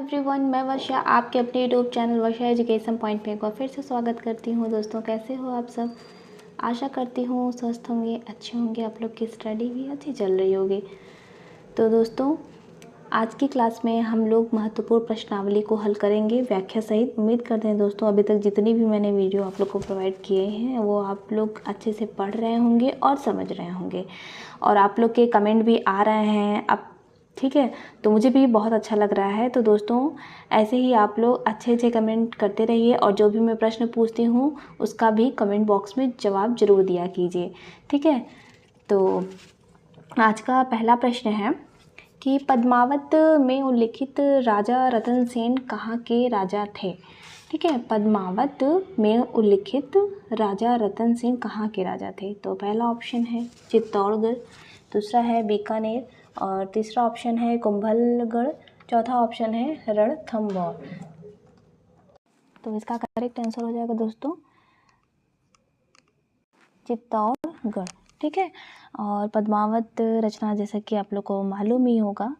Everyone, मैं वर्षा आपके अपने यूट्यूब चैनल वर्षा एजुकेशन पॉइंट पे एक बार फिर से स्वागत करती हूँ। दोस्तों, कैसे हो आप सब? आशा करती हूँ स्वस्थ होंगे, अच्छे होंगे, आप लोग की स्टडी भी अच्छी चल रही होगी। तो दोस्तों, आज की क्लास में हम लोग महत्वपूर्ण प्रश्नावली को हल करेंगे व्याख्या सहित। उम्मीद करते हैं दोस्तों अभी तक जितनी भी मैंने वीडियो आप लोग को प्रोवाइड किए हैं वो आप लोग अच्छे से पढ़ रहे होंगे और समझ रहे होंगे, और आप लोग के कमेंट भी आ रहे हैं अब, ठीक है। तो मुझे भी बहुत अच्छा लग रहा है। तो दोस्तों, ऐसे ही आप लोग अच्छे अच्छे कमेंट करते रहिए, और जो भी मैं प्रश्न पूछती हूँ उसका भी कमेंट बॉक्स में जवाब ज़रूर दिया कीजिए, ठीक है। तो आज का पहला प्रश्न है कि पद्मावत में उल्लिखित राजा रतन सेन कहाँ के राजा थे? ठीक है, पद्मावत में उल्लिखित राजा रतन सेन कहाँ के राजा थे? तो पहला ऑप्शन है चित्तौड़गढ़, दूसरा है बीकानेर, और तीसरा ऑप्शन है कुंभलगढ़, चौथा ऑप्शन है रणथंभौर। तो इसका करेक्ट आंसर हो जाएगा दोस्तों चित्तौड़गढ़, ठीक है। और पद्मावत रचना जैसा कि आप लोग को मालूम ही होगा,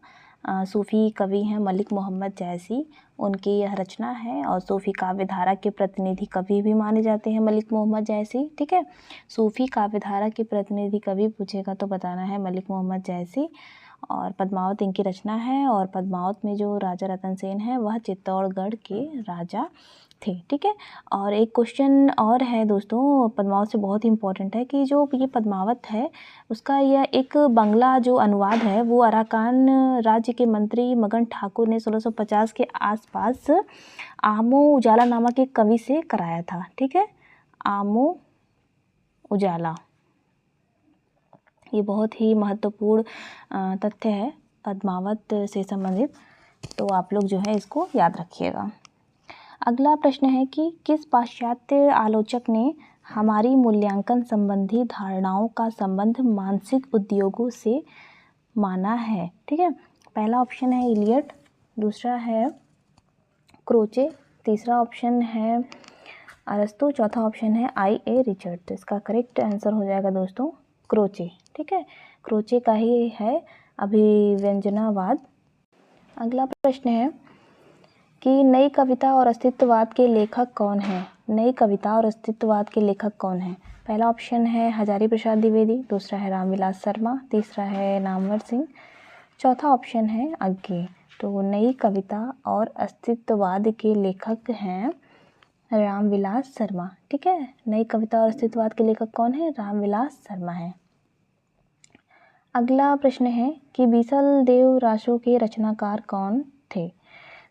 सूफ़ी कवि हैं मलिक मोहम्मद जैसी, उनकी यह रचना है, और सूफ़ी काव्यधारा के प्रतिनिधि कवि भी माने जाते हैं मलिक मोहम्मद जैसी, ठीक है। सूफ़ी काव्यधारा के प्रतिनिधि कवि पूछेगा तो बताना है मलिक मोहम्मद जैसी, और पद्मावत इनकी रचना है। और पद्मावत में जो राजा रतन सेन है वह चित्तौड़गढ़ के राजा थे, ठीक है। और एक क्वेश्चन और है दोस्तों, पद्मावत से बहुत ही इम्पोर्टेंट है कि जो ये पद्मावत है उसका यह एक बांग्ला जो अनुवाद है वो अराकान राज्य के मंत्री मगन ठाकुर ने 1650 के आसपास आमो उजाला नामक एक कवि से कराया था, ठीक है। आमो उजाला, ये बहुत ही महत्वपूर्ण तथ्य है पद्मावत से संबंधित, तो आप लोग जो है इसको याद रखिएगा। अगला प्रश्न है कि किस पाश्चात्य आलोचक ने हमारी मूल्यांकन संबंधी धारणाओं का संबंध मानसिक उद्योगों से माना है? ठीक है, पहला ऑप्शन है इलियट, दूसरा है क्रोचे, तीसरा ऑप्शन है अरस्तु, चौथा ऑप्शन है I.A. रिचर्ड। तो इसका करेक्ट आंसर हो जाएगा दोस्तों क्रोचे, ठीक है। क्रोचे का ही है अभिव्यंजनावाद। अगला प्रश्न है कि नई कविता और अस्तित्ववाद के लेखक कौन हैं? नई कविता और अस्तित्ववाद के लेखक कौन हैं? पहला ऑप्शन है हजारी प्रसाद द्विवेदी, दूसरा है रामविलास शर्मा, तीसरा है नामवर सिंह, चौथा ऑप्शन है अज्ञे। तो नई कविता और अस्तित्ववाद के लेखक हैं रामविलास शर्मा, ठीक है। नई कविता और अस्तित्ववाद के लेखक कौन है? रामविलास शर्मा है। अगला प्रश्न है कि बीसल देव रासो के रचनाकार कौन थे?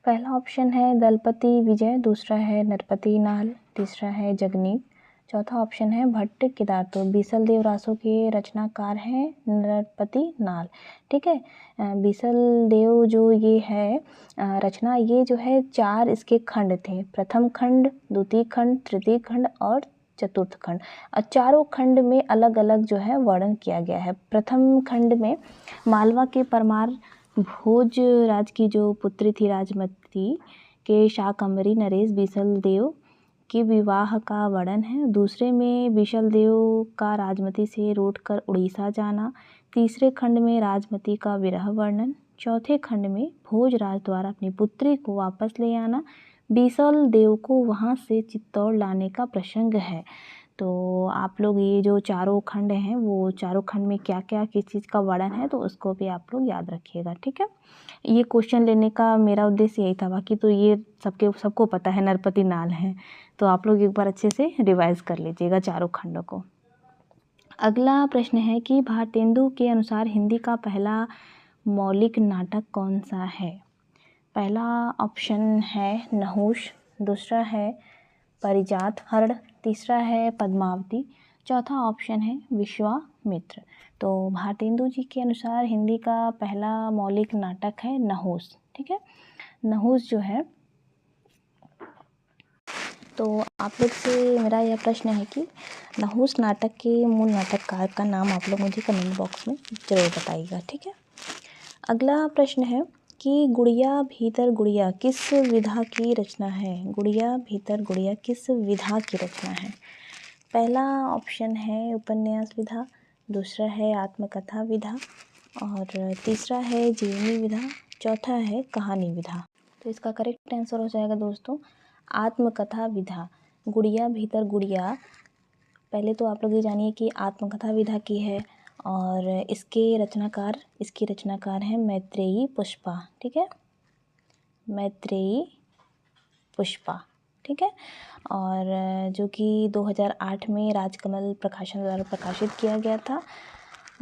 पहला ऑप्शन है दलपति विजय, दूसरा है नरपति नाल, तीसरा है जगनीत, चौथा ऑप्शन है भट्ट केदार। तो बीसल देव रासो के रचनाकार हैं नरपति नाल, ठीक है। बीसल देव जो ये है रचना, ये जो है 4 इसके खंड थे, प्रथम खंड, द्वितीय खंड, तृतीय खंड और चतुर्थ खंड, और चारों खंड में अलग अलग जो है वर्णन किया गया है। प्रथम खंड में मालवा के परमार भोज राज की जो पुत्री थी राजमती के शाकंभरी नरेश बीसल देव के विवाह का वर्णन है। दूसरे में बीसल देव का राजमती से रूठकर उड़ीसा जाना, तीसरे खंड में राजमती का विरह वर्णन, चौथे खंड में भोज राज द्वारा अपनी पुत्री को वापस ले आना, बीसल देव को वहाँ से चित्तौड़ लाने का प्रसंग है। तो आप लोग ये जो चारों खंड हैं वो चारों खंड में क्या क्या किस चीज़ का वर्णन है तो उसको भी आप लोग याद रखिएगा, ठीक है। ये क्वेश्चन लेने का मेरा उद्देश्य यही था, बाकी तो ये सबको पता है नरपति नाल है, तो आप लोग एक बार अच्छे से रिवाइज कर लीजिएगा चारों खंडों को। अगला प्रश्न है कि भारतेंदु के अनुसार हिंदी का पहला मौलिक नाटक कौन सा है? पहला ऑप्शन है नहुष, दूसरा है पारिजात हरण, तीसरा है पद्मावती, चौथा ऑप्शन है विश्वामित्र। तो भारतेंदु जी के अनुसार हिंदी का पहला मौलिक नाटक है नहुष, ठीक है। नहुष जो है, तो आप लोग से मेरा यह प्रश्न है कि नहुष नाटक के मूल नाटककार का नाम आप लोग मुझे कमेंट बॉक्स में ज़रूर बताइएगा, ठीक है। अगला प्रश्न है कि गुड़िया भीतर गुड़िया किस विधा की रचना है? गुड़िया भीतर गुड़िया किस विधा की रचना है? पहला ऑप्शन है उपन्यास विधा, दूसरा है आत्मकथा विधा, और तीसरा है जीवनी विधा, चौथा है कहानी विधा। तो इसका करेक्ट आंसर हो जाएगा दोस्तों आत्मकथा विधा। गुड़िया भीतर गुड़िया, पहले तो आप लोग ये जानिए कि आत्मकथा विधा की है और इसकी रचनाकार हैं मैत्रेयी पुष्पा। ठीक है, मैत्रेयी पुष्पा। ठीक है, और जो कि 2008 में राजकमल प्रकाशन द्वारा प्रकाशित किया गया था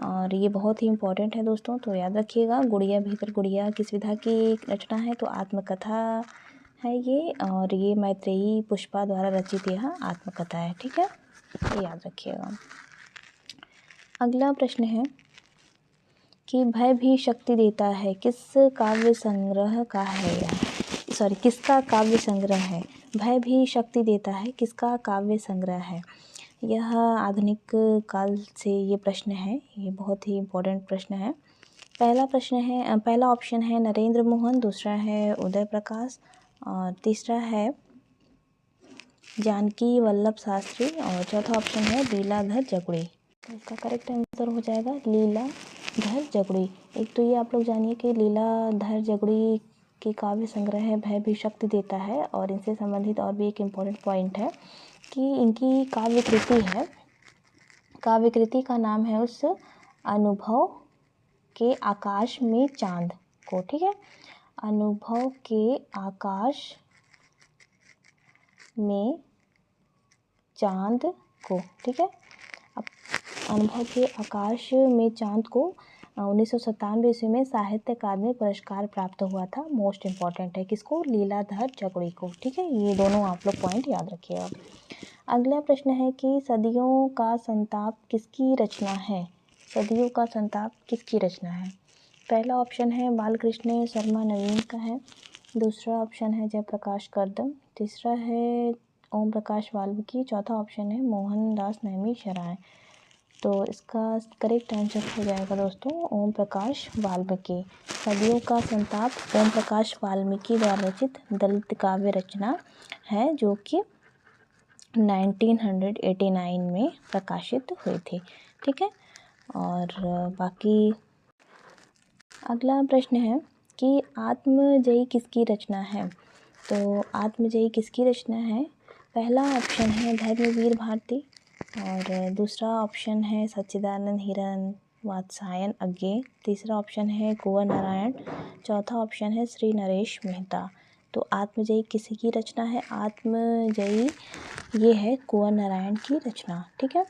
और ये बहुत ही इम्पोर्टेंट है दोस्तों, तो याद रखिएगा। गुड़िया भीतर गुड़िया किस विधा की रचना है, तो आत्मकथा है ये, और ये मैत्रेयी पुष्पा द्वारा रचित यह आत्मकथा है। ठीक है, ये याद रखिएगा। अगला प्रश्न है कि भय भी शक्ति देता है, किस काव्य संग्रह का है किसका काव्य संग्रह है। भय भी शक्ति देता है किसका काव्य संग्रह है। यह आधुनिक काल से ये प्रश्न है, ये बहुत ही इम्पोर्टेंट प्रश्न है। पहला ऑप्शन है नरेंद्र मोहन, दूसरा है उदय प्रकाश और तीसरा है जानकी वल्लभ शास्त्री और चौथा ऑप्शन है लीलाधर जगुड़ी। तो इसका करेक्ट आंसर हो जाएगा लीलाधर जगुड़ी। एक तो ये आप लोग जानिए कि लीलाधर जगुड़ी की काव्य संग्रह है भय भी शक्ति देता है, और इनसे संबंधित और भी एक इम्पोर्टेंट पॉइंट है कि इनकी काव्य कृति है, काव्य कृति का नाम है उस अनुभव के आकाश में चांद को। ठीक है, अनुभव के आकाश में चांद को। ठीक है, अब अनुभव के आकाश में चांद को 1997 ईस्वी में साहित्य अकादमी पुरस्कार प्राप्त हुआ था। मोस्ट इम्पॉर्टेंट है किसको, लीलाधर जगुड़ी को। ठीक है, ये दोनों आप लोग पॉइंट याद रखिएगा। अगला प्रश्न है कि सदियों का संताप किसकी रचना है। सदियों का संताप किसकी रचना है। पहला ऑप्शन है बालकृष्ण शर्मा नवीन का है, दूसरा ऑप्शन है जयप्रकाश कर्दम, तीसरा है ओम प्रकाश वाल्मीकि, चौथा ऑप्शन है मोहनदास नैमिषारण्य। तो इसका करेक्ट आंसर हो जाएगा दोस्तों ओम प्रकाश वाल्मीकि। सदियों का संताप ओम प्रकाश वाल्मीकि द्वारा रचित दलित काव्य रचना है जो कि 1989 में प्रकाशित हुई थी। ठीक है, और बाकी अगला प्रश्न है कि आत्मजयी किसकी रचना है। तो आत्मजयी किसकी रचना है। पहला ऑप्शन है धर्मवीर भारती और दूसरा ऑप्शन है सच्चिदानंद हिरन वात्सायन अज्ञे, तीसरा ऑप्शन है कुंवर नारायण, चौथा ऑप्शन है श्री नरेश मेहता। तो आत्मजयी किसी की रचना है। आत्मजयी ये है कुंवर नारायण की रचना। ठीक है,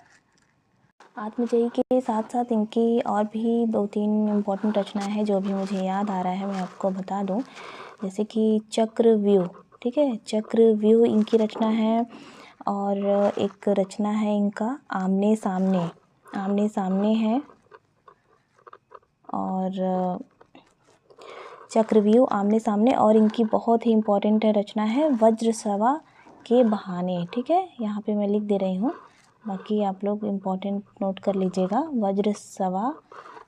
आत्मजयी के साथ साथ इनकी और भी 2-3 इम्पोर्टेंट रचनाएं हैं जो भी मुझे याद आ रहा है मैं आपको बता दूं, जैसे कि चक्रव्यूह। ठीक है, चक्रव्यूह इनकी रचना है, और एक रचना है इनका आमने सामने, आमने सामने है, और चक्रव्यूह आमने सामने, और इनकी बहुत ही इम्पोर्टेंट रचना है वज्रसवा के बहाने। ठीक है, यहाँ पे मैं लिख दे रही हूँ, बाकी आप लोग इम्पोर्टेंट नोट कर लीजिएगा।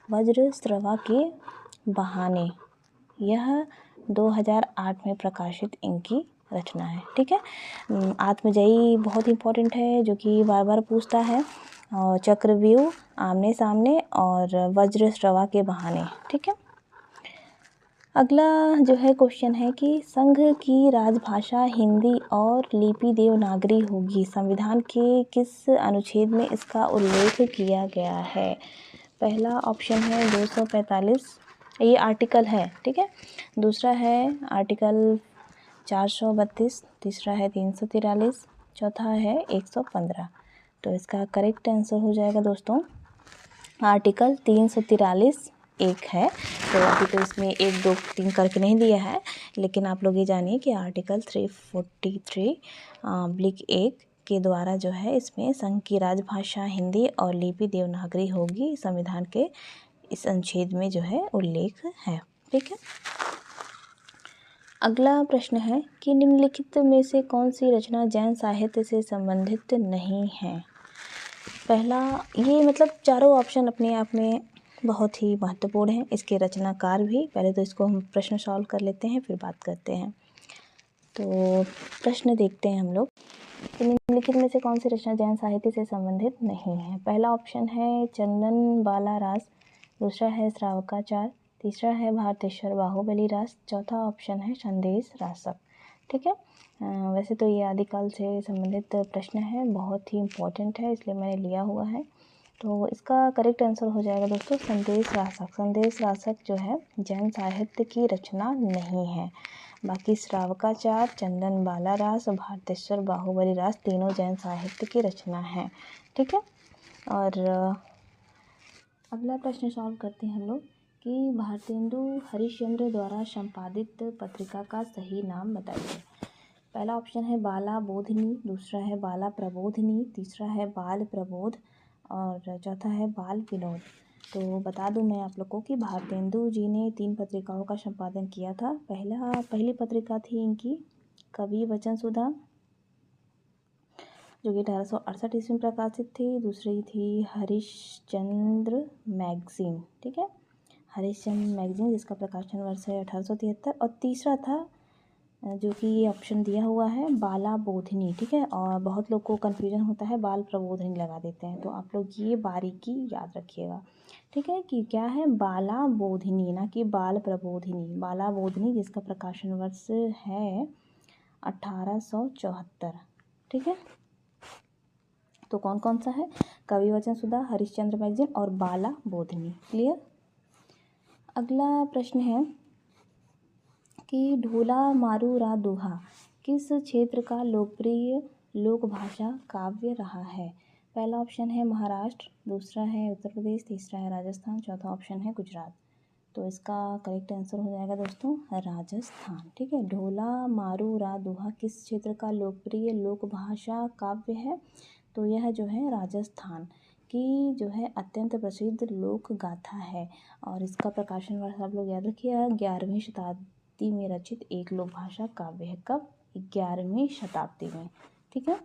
वज्रस्रवा के बहाने, यह 2008 में प्रकाशित इनकी रचना है। ठीक है, आत्मजयी बहुत इम्पोर्टेंट है जो कि बार बार पूछता है, और चक्रव्यूह आमने सामने और वज्रस्रवा के बहाने। ठीक है, अगला जो है क्वेश्चन है कि संघ की राजभाषा हिंदी और लिपि देवनागरी होगी, संविधान के किस अनुच्छेद में इसका उल्लेख किया गया है। पहला ऑप्शन है 245, ये आर्टिकल है। ठीक है, दूसरा है आर्टिकल 432, तीसरा है 343, चौथा है 115। तो इसका करेक्ट आंसर हो जाएगा दोस्तों आर्टिकल 343 एक है। तो अभी तो इसमें 1 2 3 करके नहीं दिया है, लेकिन आप लोग ये जानिए कि आर्टिकल 343(1) के द्वारा जो है इसमें संघ की राजभाषा हिंदी और लिपि देवनागरी होगी, संविधान के इस अनुच्छेद में जो है उल्लेख है। ठीक है, अगला प्रश्न है कि निम्नलिखित में से कौन सी रचना जैन साहित्य से संबंधित नहीं है। पहला, ये मतलब चारों ऑप्शन अपने आप में बहुत ही महत्वपूर्ण है, इसके रचनाकार भी। पहले तो इसको हम प्रश्न सॉल्व कर लेते हैं फिर बात करते हैं। तो प्रश्न देखते हैं हम लोग कि निम्नलिखित में से कौन सी रचना जैन साहित्य से संबंधित नहीं है। पहला ऑप्शन है चंदन बाला रास, दूसरा है श्रावकाचार, तीसरा है भारतेश्वर बाहुबली रास, चौथा ऑप्शन है संदेश रासक। ठीक है, वैसे तो ये आदिकाल से संबंधित प्रश्न है, बहुत ही इम्पोर्टेंट है, इसलिए मैंने लिया हुआ है। तो इसका करेक्ट आंसर हो जाएगा दोस्तों संदेश रासक। संदेश रासक जो है जैन साहित्य की रचना नहीं है। बाकी श्रावकाचार, चंदन बाला रास और भारतेश्वर बाहुबली रास तीनों जैन साहित्य की रचना है। ठीक है, और अगला प्रश्न सॉल्व करते हैं हम लोग कि भारतेंदु हरिश्चंद्र द्वारा संपादित पत्रिका का सही नाम बताइए। पहला ऑप्शन है बाला बोधिनी, दूसरा है बाला प्रबोधिनी, तीसरा है बाल प्रबोध और चौथा है बाल विनोद। तो बता दूं मैं आप लोग को कि भारतेंदु जी ने 3 पत्रिकाओं का संपादन किया था। पहली पत्रिका थी इनकी कवि वचन सुधा, जो कि 1868 ईस्वी में प्रकाशित थी। दूसरी थी हरिश्चंद्र मैगजीन, ठीक है, हरिश्चंद्र मैगजीन जिसका प्रकाशन वर्ष है 1873। और तीसरा था जो कि ये ऑप्शन दिया हुआ है बाला बोधिनी। ठीक है, और बहुत लोग को कन्फ्यूजन होता है, बाल प्रबोधिनी लगा देते हैं, तो आप लोग ये बारीकी याद रखिएगा। ठीक है, कि क्या है बाला बोधिनी, ना कि बाल प्रबोधिनी। बाला बोधिनी जिसका प्रकाशन वर्ष है 1874। ठीक है, तो कौन कौन सा है, कवि वचन सुधा, हरिश्चंद्र मैगजीन और बाला बोधिनी। क्लियर। अगला प्रश्न है कि ढोला मारू रा दुहा किस क्षेत्र का लोकप्रिय लोक भाषा काव्य रहा है। पहला ऑप्शन है महाराष्ट्र, दूसरा है उत्तर प्रदेश, तीसरा है राजस्थान, चौथा ऑप्शन है गुजरात। तो इसका करेक्ट आंसर हो जाएगा दोस्तों राजस्थान। ठीक है, ढोला मारू रा दुहा किस क्षेत्र का लोकप्रिय लोक भाषा काव्य है, तो यह जो है राजस्थान की जो है अत्यंत प्रसिद्ध लोक गाथा है। और इसका प्रकाशन वर्ष आप लोग याद रखिए 11वीं शताब्दी में रचित एक लोक भाषा काव्य है। कब, 11वीं शताब्दी में। ठीक है,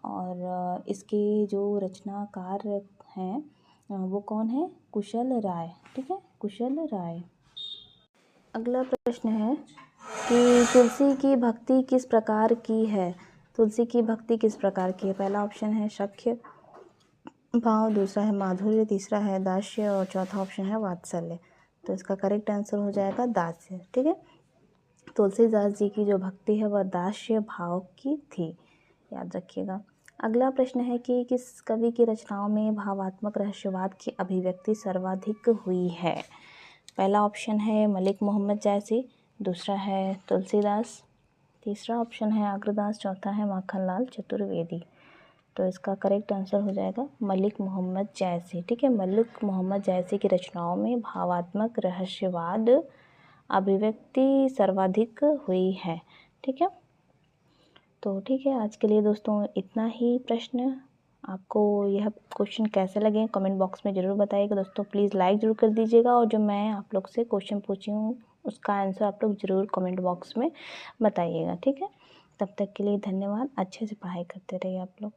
और इसके जो रचनाकार हैं वो कौन है, कुशल राय। ठीक है, कुशल राय। अगला प्रश्न है कि तुलसी की भक्ति किस प्रकार की है। तुलसी की भक्ति किस प्रकार की है। पहला ऑप्शन है सख्य भाव, दूसरा है माधुर्य, तीसरा है दास्य और चौथा ऑप्शन है वात्सल्य। तो इसका करेक्ट आंसर हो जाएगा दास्य। ठीक है, तुलसीदास जी की जो भक्ति है वह दास्य भाव की थी, याद रखिएगा। अगला प्रश्न है कि किस कवि की रचनाओं में भावात्मक रहस्यवाद की अभिव्यक्ति सर्वाधिक हुई है। पहला ऑप्शन है मलिक मोहम्मद जैसी, दूसरा है तुलसीदास, तीसरा ऑप्शन है अग्रदास, चौथा है माखनलाल चतुर्वेदी। तो इसका करेक्ट आंसर हो जाएगा मलिक मोहम्मद जैसी। ठीक है, मलिक मोहम्मद जैसी की रचनाओं में भावात्मक रहस्यवाद अभिव्यक्ति सर्वाधिक हुई है। ठीक है, तो ठीक है, आज के लिए दोस्तों इतना ही प्रश्न। आपको यह क्वेश्चन कैसे लगे कमेंट बॉक्स में ज़रूर बताइएगा दोस्तों। प्लीज़ लाइक ज़रूर कर दीजिएगा, और जो मैं आप लोग से क्वेश्चन पूछी हूँ उसका आंसर आप लोग ज़रूर कमेंट बॉक्स में बताइएगा। ठीक है, तब तक के लिए धन्यवाद। अच्छे से पढ़ाई करते रहिए आप लोग।